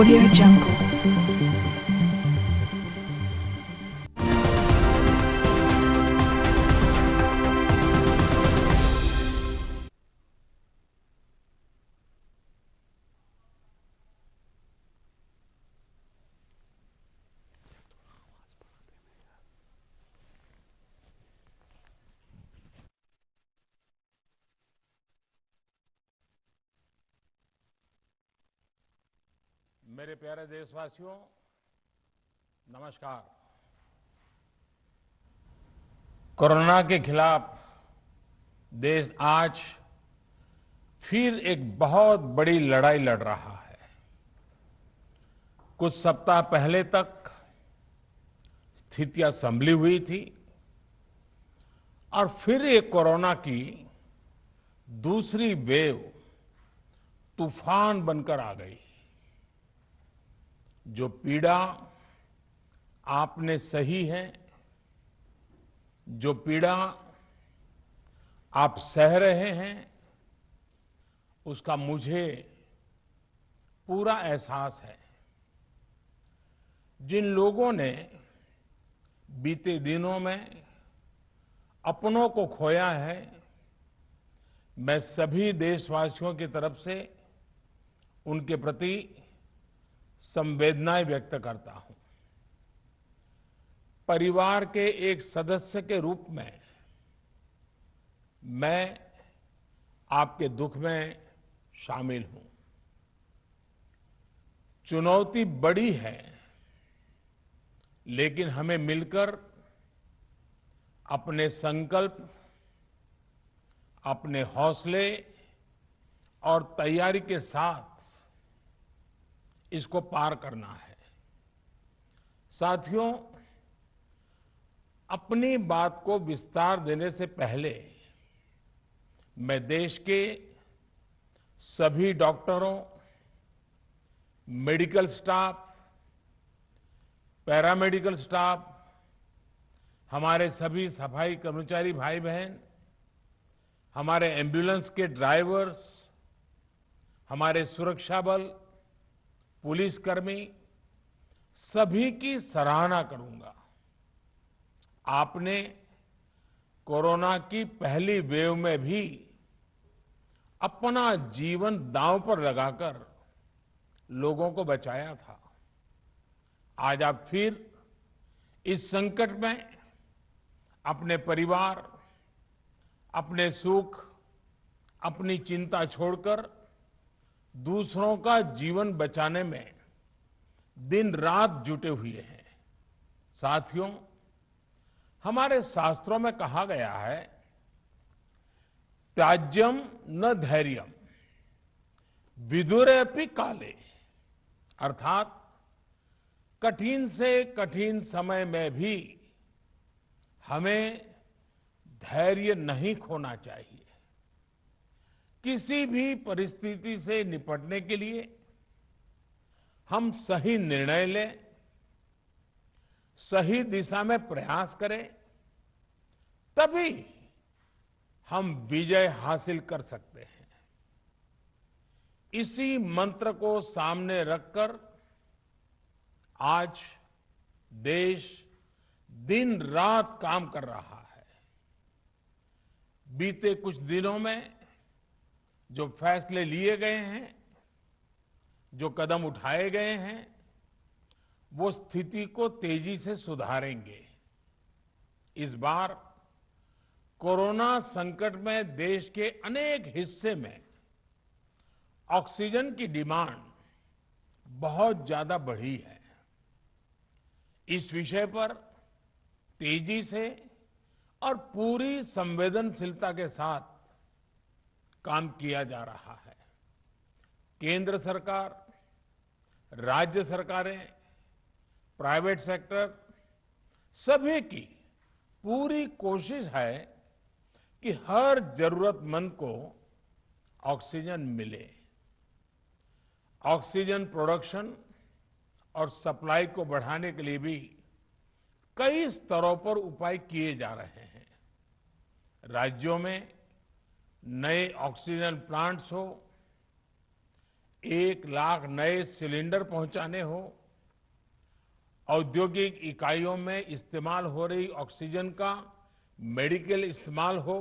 Audio Jungle. मेरे प्यारे देशवासियों, नमस्कार। कोरोना के खिलाफ देश आज फिर एक बहुत बड़ी लड़ाई लड़ रहा है। कुछ सप्ताह पहले तक स्थितियां संभली हुई थी और फिर एक कोरोना की दूसरी वेव तूफान बनकर आ गई। जो पीड़ा आपने सही है, जो पीड़ा आप सह रहे हैं, उसका मुझे पूरा एहसास है। जिन लोगों ने बीते दिनों में अपनों को खोया है, मैं सभी देशवासियों की तरफ से उनके प्रति संवेदनाएं व्यक्त करता हूं। परिवार के एक सदस्य के रूप में मैं आपके दुख में शामिल हूं। चुनौती बड़ी है, लेकिन हमें मिलकर अपने संकल्प, अपने हौसले और तैयारी के साथ इसको पार करना है। साथियों, अपनी बात को विस्तार देने से पहले मैं देश के सभी डॉक्टरों, मेडिकल स्टाफ, पैरामेडिकल स्टाफ, हमारे सभी सफाई कर्मचारी भाई बहन, हमारे एम्बुलेंस के ड्राइवर्स, हमारे सुरक्षा बल, पुलिसकर्मी, सभी की सराहना करूंगा। आपने कोरोना की पहली वेव में भी अपना जीवन दांव पर लगाकर लोगों को बचाया था। आज आप फिर इस संकट में अपने परिवार, अपने सुख, अपनी चिंता छोड़कर दूसरों का जीवन बचाने में दिन रात जुटे हुए हैं। साथियों, हमारे शास्त्रों में कहा गया है, त्याज्यम न धैर्यम विदुरेऽपि काले, अर्थात कठिन से कठिन समय में भी हमें धैर्य नहीं खोना चाहिए। किसी भी परिस्थिति से निपटने के लिए हम सही निर्णय लें, सही दिशा में प्रयास करें, तभी हम विजय हासिल कर सकते हैं। इसी मंत्र को सामने रखकर आज देश दिन रात काम कर रहा है। बीते कुछ दिनों में जो फैसले लिए गए हैं, जो कदम उठाए गए हैं, वो स्थिति को तेजी से सुधारेंगे। इस बार कोरोना संकट में देश के अनेक हिस्से में ऑक्सीजन की डिमांड बहुत ज्यादा बढ़ी है। इस विषय पर तेजी से और पूरी संवेदनशीलता के साथ काम किया जा रहा है। केंद्र सरकार, राज्य सरकारें, प्राइवेट सेक्टर, सभी की पूरी कोशिश है कि हर जरूरतमंद को ऑक्सीजन मिले। ऑक्सीजन प्रोडक्शन और सप्लाई को बढ़ाने के लिए भी कई स्तरों पर उपाय किए जा रहे हैं। राज्यों में नए ऑक्सीजन प्लांट्स हो, 1 लाख नए सिलेंडर पहुंचाने हो, औद्योगिक इकाइयों में इस्तेमाल हो रही ऑक्सीजन का मेडिकल इस्तेमाल हो,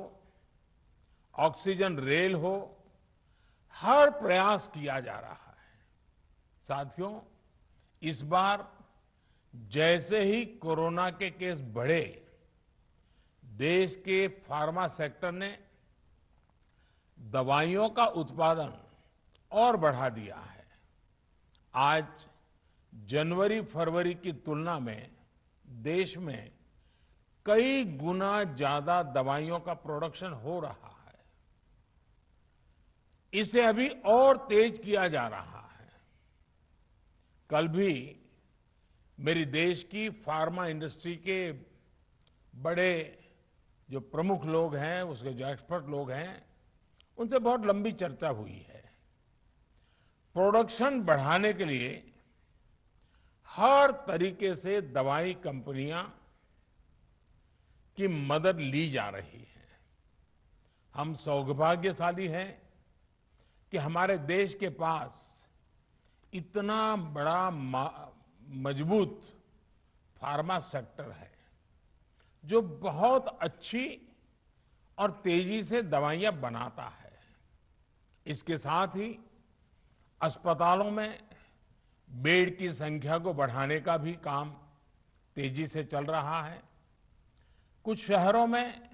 ऑक्सीजन रेल हो, हर प्रयास किया जा रहा है। साथियों, इस बार जैसे ही कोरोना के केस बढ़े, देश के फार्मा सेक्टर ने दवाइयों का उत्पादन और बढ़ा दिया है। आज जनवरी फरवरी की तुलना में देश में कई गुना ज्यादा दवाइयों का प्रोडक्शन हो रहा है। इसे अभी और तेज किया जा रहा है। कल भी मेरी देश की फार्मा इंडस्ट्री के बड़े जो प्रमुख लोग हैं, उसके जो एक्सपर्ट लोग हैं, उनसे बहुत लंबी चर्चा हुई है। प्रोडक्शन बढ़ाने के लिए हर तरीके से दवाई कंपनियां की मदद ली जा रही है। हम सौभाग्यशाली हैं कि हमारे देश के पास इतना बड़ा मजबूत फार्मा सेक्टर है जो बहुत अच्छी और तेजी से दवाइयां बनाता है। इसके साथ ही अस्पतालों में बेड की संख्या को बढ़ाने का भी काम तेजी से चल रहा है। कुछ शहरों में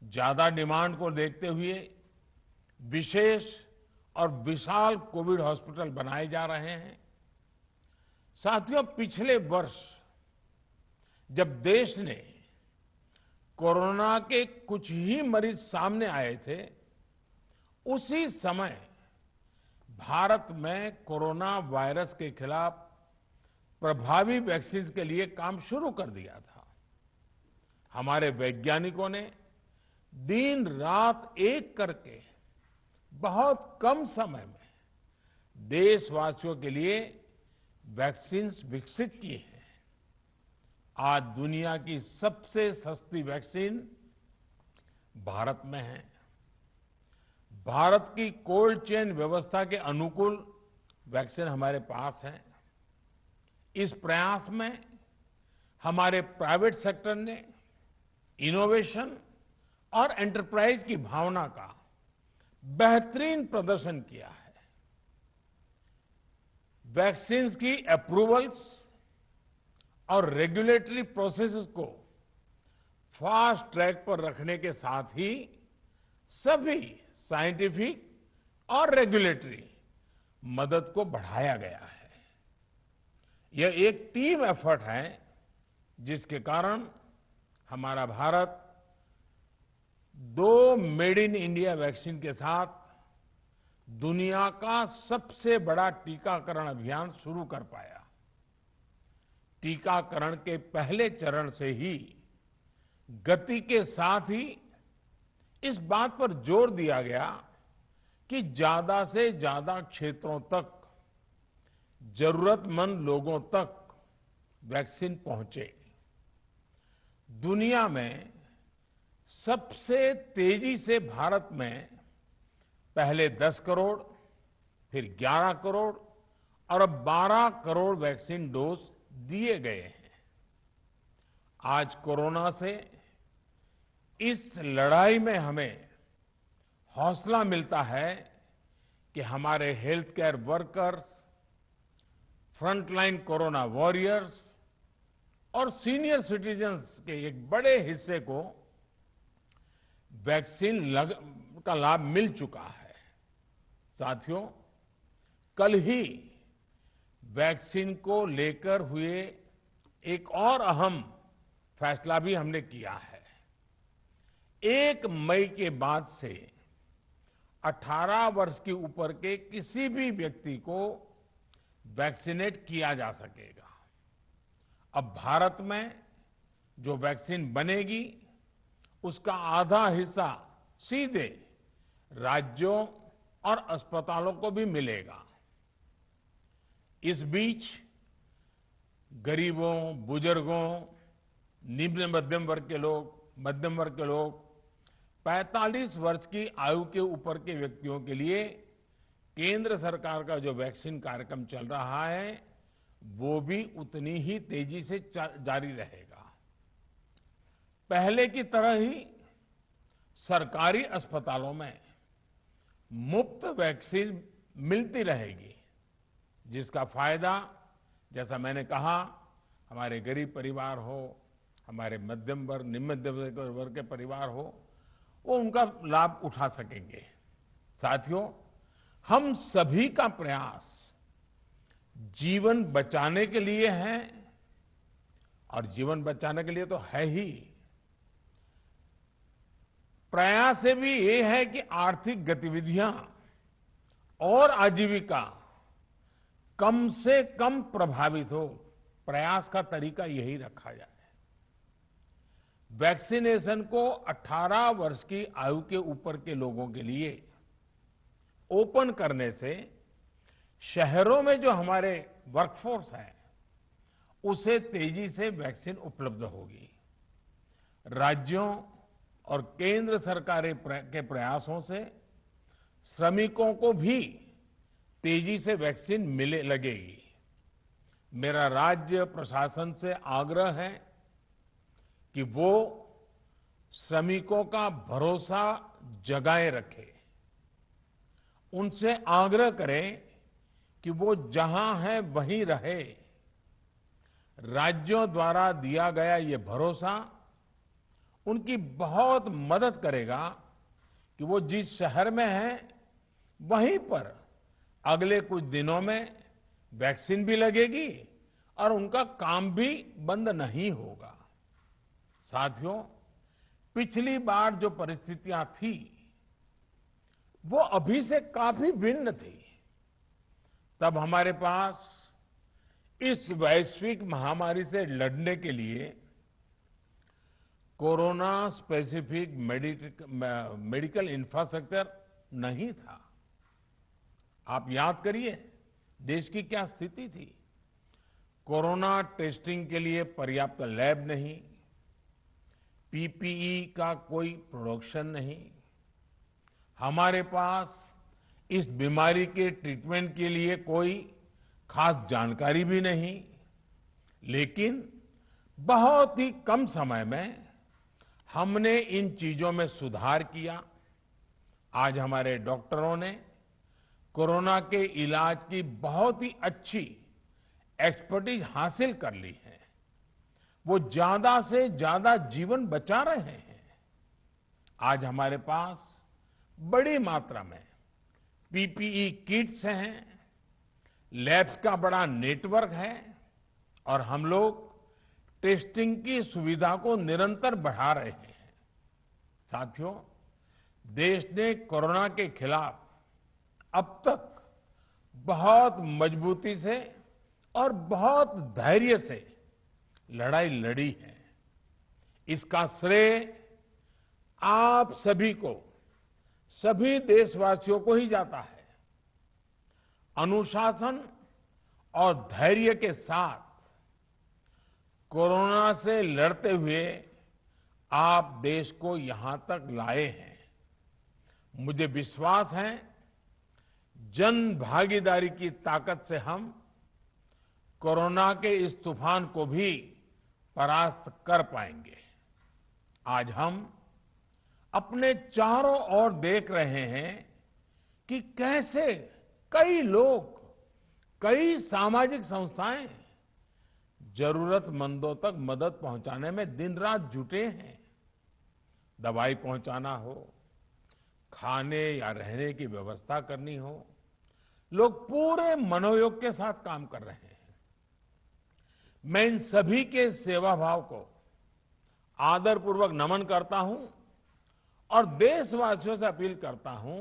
ज्यादा डिमांड को देखते हुए विशेष और विशाल कोविड हॉस्पिटल बनाए जा रहे हैं। साथियों, पिछले वर्ष जब देश ने कोरोना के कुछ ही मरीज सामने आए थे, उसी समय भारत में कोरोना वायरस के खिलाफ प्रभावी वैक्सीन के लिए काम शुरू कर दिया था। हमारे वैज्ञानिकों ने दिन रात एक करके बहुत कम समय में देशवासियों के लिए वैक्सीन विकसित की है। आज दुनिया की सबसे सस्ती वैक्सीन भारत में है। भारत की कोल्ड चेन व्यवस्था के अनुकूल वैक्सीन हमारे पास है। इस प्रयास में हमारे प्राइवेट सेक्टर ने इनोवेशन और एंटरप्राइज की भावना का बेहतरीन प्रदर्शन किया है। वैक्सीन की अप्रूवल्स और रेगुलेटरी प्रोसेसेस को फास्ट ट्रैक पर रखने के साथ ही सभी साइंटिफिक और रेगुलेटरी मदद को बढ़ाया गया है। यह एक टीम एफर्ट है जिसके कारण हमारा Bharat 2 made in India vaccine के साथ दुनिया का सबसे बड़ा टीकाकरण अभियान शुरू कर पाया। टीकाकरण के पहले चरण से ही गति के साथ ही इस बात पर जोर दिया गया कि ज्यादा से ज्यादा क्षेत्रों तक, जरूरतमंद लोगों तक वैक्सीन पहुंचे। दुनिया में सबसे तेजी से भारत में पहले 10 करोड़, फिर 11 करोड़ और अब 12 करोड़ वैक्सीन डोज दिए गए हैं। आज कोरोना से इस लड़ाई में हमें हौसला मिलता है कि हमारे health care workers, frontline corona warriors और सीनियर सिटीजन्स के एक बड़े हिस्से को वैक्सीन का लाभ मिल चुका है। साथियों, कल ही वैक्सीन को लेकर हुए एक और अहम फैसला भी हमने किया है। 1 मई के बाद से 18 वर्ष के ऊपर के किसी भी व्यक्ति को वैक्सीनेट किया जा सकेगा। अब भारत में जो वैक्सीन बनेगी उसका आधा हिस्सा सीधे राज्यों और अस्पतालों को भी मिलेगा। इस बीच गरीबों, बुजुर्गों, निम्न मध्यम वर्ग के लोग, 45 वर्ष की आयु के ऊपर के व्यक्तियों के लिए केंद्र सरकार का जो वैक्सीन कार्यक्रम चल रहा है वो भी उतनी ही तेजी से जारी रहेगा। पहले की तरह ही सरकारी अस्पतालों में मुफ्त वैक्सीन मिलती रहेगी, जिसका फायदा, जैसा मैंने कहा, हमारे गरीब परिवार हो, हमारे मध्यम वर्ग, निम्न मध्यम वर्ग के परिवार हो, वो उनका लाभ उठा सकेंगे। साथियों, हम सभी का प्रयास जीवन बचाने के लिए है, और जीवन बचाने के लिए तो है ही, प्रयास से भी ये है कि आर्थिक गतिविधियां और आजीविका कम से कम प्रभावित हो। प्रयास का तरीका यही रखा जाए। वैक्सीनेशन को 18 वर्ष की आयु के ऊपर के लोगों के लिए ओपन करने से शहरों में जो हमारे वर्कफोर्स है उसे तेजी से वैक्सीन उपलब्ध होगी। राज्यों और केंद्र सरकार के प्रयासों से श्रमिकों को भी तेजी से वैक्सीन मिले लगेगी। मेरा राज्य प्रशासन से आग्रह है कि वो श्रमिकों का भरोसा जगाए रखे। उनसे आग्रह करें कि वो जहां है वहीं रहे। राज्यों द्वारा दिया गया ये भरोसा उनकी बहुत मदद करेगा कि वो जिस शहर में हैं वहीं पर अगले कुछ दिनों में वैक्सीन भी लगेगी और उनका काम भी बंद नहीं होगा। साथियों, पिछली बार जो परिस्थितियां थी वो अभी से काफी भिन्न थी। तब हमारे पास इस वैश्विक महामारी से लड़ने के लिए कोरोना स्पेसिफिक मेडिकल इंफ्रास्ट्रक्चर नहीं था। आप याद करिए देश की क्या स्थिति थी। कोरोना टेस्टिंग के लिए पर्याप्त लैब नहीं, पीपीई का कोई प्रोडक्शन नहीं, हमारे पास इस बीमारी के ट्रीटमेंट के लिए कोई खास जानकारी भी नहीं। लेकिन बहुत ही कम समय में हमने इन चीजों में सुधार किया। आज हमारे डॉक्टरों ने कोरोना के इलाज की बहुत ही अच्छी एक्सपर्टीज हासिल कर ली है। वो ज्यादा से ज्यादा जीवन बचा रहे हैं। आज हमारे पास बड़ी मात्रा में पीपीई किट्स हैं, लैब्स का बड़ा नेटवर्क है और हम लोग टेस्टिंग की सुविधा को निरंतर बढ़ा रहे हैं। साथियों, देश ने कोरोना के खिलाफ अब तक बहुत मजबूती से और बहुत धैर्य से लड़ाई लड़ी है। इसका श्रेय आप सभी को, सभी देशवासियों को ही जाता है। अनुशासन और धैर्य के साथ कोरोना से लड़ते हुए आप देश को यहां तक लाए हैं। मुझे विश्वास है जन भागीदारी की ताकत से हम कोरोना के इस तूफान को भी परास्त कर पाएंगे। आज हम अपने चारों ओर देख रहे हैं कि कैसे कई लोग, कई सामाजिक संस्थाएं जरूरतमंदों तक मदद पहुंचाने में दिन रात जुटे हैं। दवाई पहुंचाना हो, खाने या रहने की व्यवस्था करनी हो, लोग पूरे मनोयोग के साथ काम कर रहे हैं। मैं इन सभी के सेवा भाव को आदरपूर्वक नमन करता हूं और देशवासियों से अपील करता हूं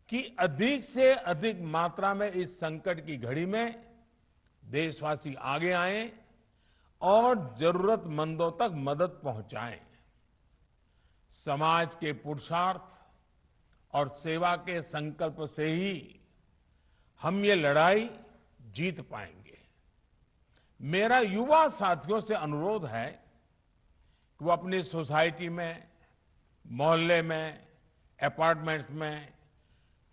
कि अधिक से अधिक मात्रा में इस संकट की घड़ी में देशवासी आगे आएं और जरूरतमंदों तक मदद पहुंचाएं। समाज के पुरुषार्थ और सेवा के संकल्प से ही हम ये लड़ाई जीत पाएंगे। मेरा युवा साथियों से अनुरोध है कि वो अपनी सोसाइटी में, मोहल्ले में, अपार्टमेंट्स में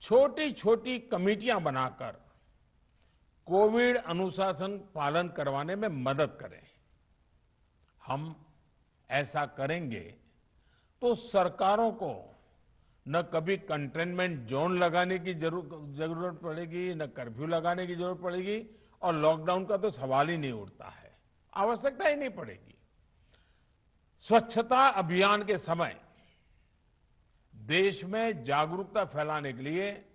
छोटी छोटी कमेटियां बनाकर कोविड अनुशासन पालन करवाने में मदद करें। हम ऐसा करेंगे तो सरकारों को न कभी कंटेनमेंट जोन लगाने की जरूरत पड़ेगी, न कर्फ्यू लगाने की जरूरत पड़ेगी, और लॉकडाउन का तो सवाल ही नहीं उठता है, आवश्यकता ही नहीं पड़ेगी। स्वच्छता अभियान के समय देश में जागरूकता फैलाने के लिए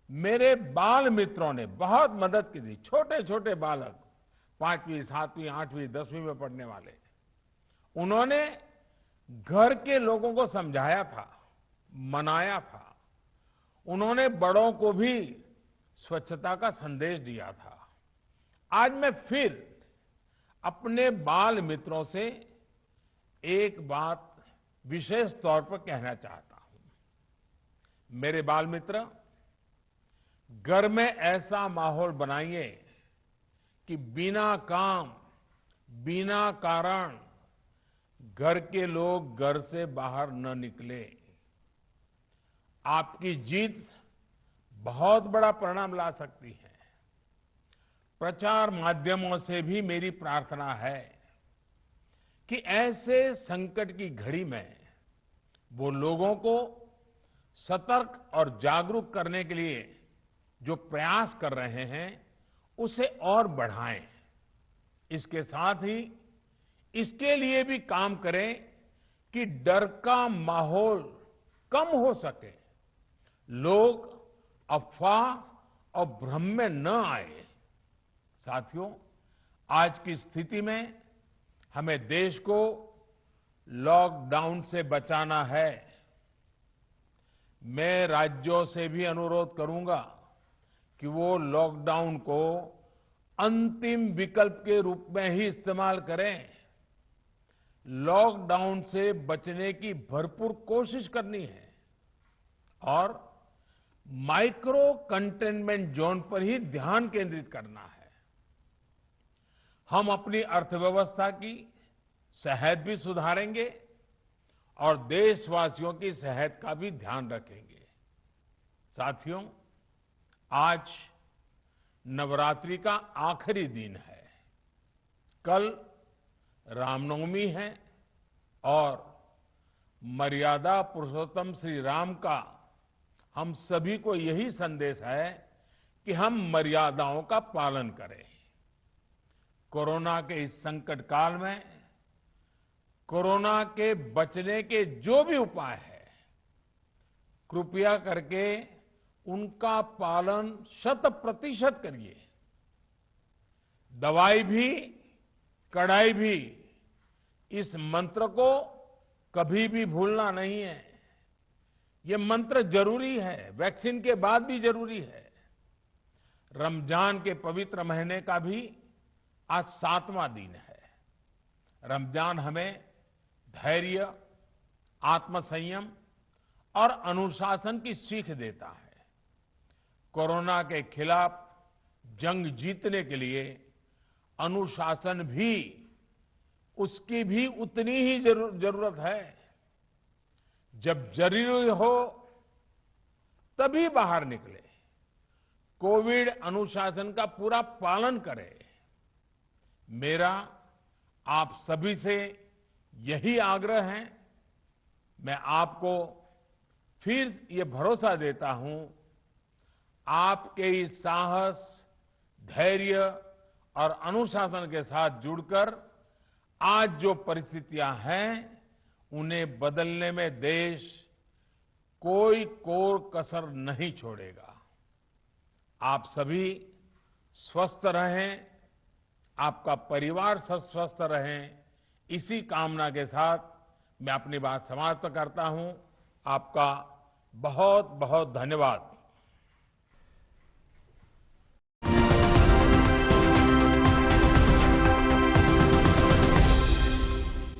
मेरे बाल मित्रों ने बहुत मदद की थी। छोटे छोटे बालक, 5वीं, 7वीं, 8वीं, 10वीं में पढ़ने वाले, उन्होंने घर के लोगों को समझाया था, मनाया था। उन्होंने बड़ों को भी स्वच्छता का संदेश दिया था। आज मैं फिर अपने बाल मित्रों से एक बात विशेष तौर पर कहना चाहता हूं। मेरे बाल मित्र, घर में ऐसा माहौल बनाइए कि बिना काम, बिना कारण घर के लोग घर से बाहर न निकले। आपकी जीत बहुत बड़ा परिणाम ला सकती है। प्रचार माध्यमों से भी मेरी प्रार्थना है कि ऐसे संकट की घड़ी में वो लोगों को सतर्क और जागरूक करने के लिए जो प्रयास कर रहे हैं उसे और बढ़ाएं। इसके साथ ही इसके लिए भी काम करें कि डर का माहौल कम हो सके, लोग अफवाह और भ्रम में न आए। साथियों, आज की स्थिति में हमें देश को लॉकडाउन से बचाना है। मैं राज्यों से भी अनुरोध करूंगा कि वो लॉकडाउन को अंतिम विकल्प के रूप में ही इस्तेमाल करें। लॉकडाउन से बचने की भरपूर कोशिश करनी है और माइक्रो कंटेनमेंट जोन पर ही ध्यान केंद्रित करना है। हम अपनी अर्थव्यवस्था की सेहत भी सुधारेंगे और देशवासियों की सेहत का भी ध्यान रखेंगे। साथियों, आज नवरात्रि का आखिरी दिन है। कल रामनवमी है और मर्यादा पुरुषोत्तम श्री राम का हम सभी को यही संदेश है कि हम मर्यादाओं का पालन करें। कोरोना के इस संकट काल में कोरोना के बचने के जो भी उपाय है, कृपया करके उनका पालन 100% करिए। दवाई भी, कड़ाई भी, इस मंत्र को कभी भी भूलना नहीं है। ये मंत्र जरूरी है, वैक्सीन के बाद भी जरूरी है। रमजान के पवित्र महीने का भी आज 7वां दिन है। रमजान हमें धैर्य, आत्मसंयम और अनुशासन की सीख देता है। कोरोना के खिलाफ जंग जीतने के लिए अनुशासन भी, उसकी भी उतनी ही जरूरत है। जब जरूरी हो तभी बाहर निकले, कोविड अनुशासन का पूरा पालन करें। मेरा आप सभी से यही आग्रह है। मैं आपको फिर ये भरोसा देता हूं, आपके इस साहस, धैर्य और अनुशासन के साथ जुड़कर आज जो परिस्थितियां हैं उन्हें बदलने में देश कोई कोर कसर नहीं छोड़ेगा। आप सभी स्वस्थ रहें, आपका परिवार स्वस्थ रहे, इसी कामना के साथ मैं अपनी बात समाप्त करता हूं। आपका बहुत बहुत धन्यवाद।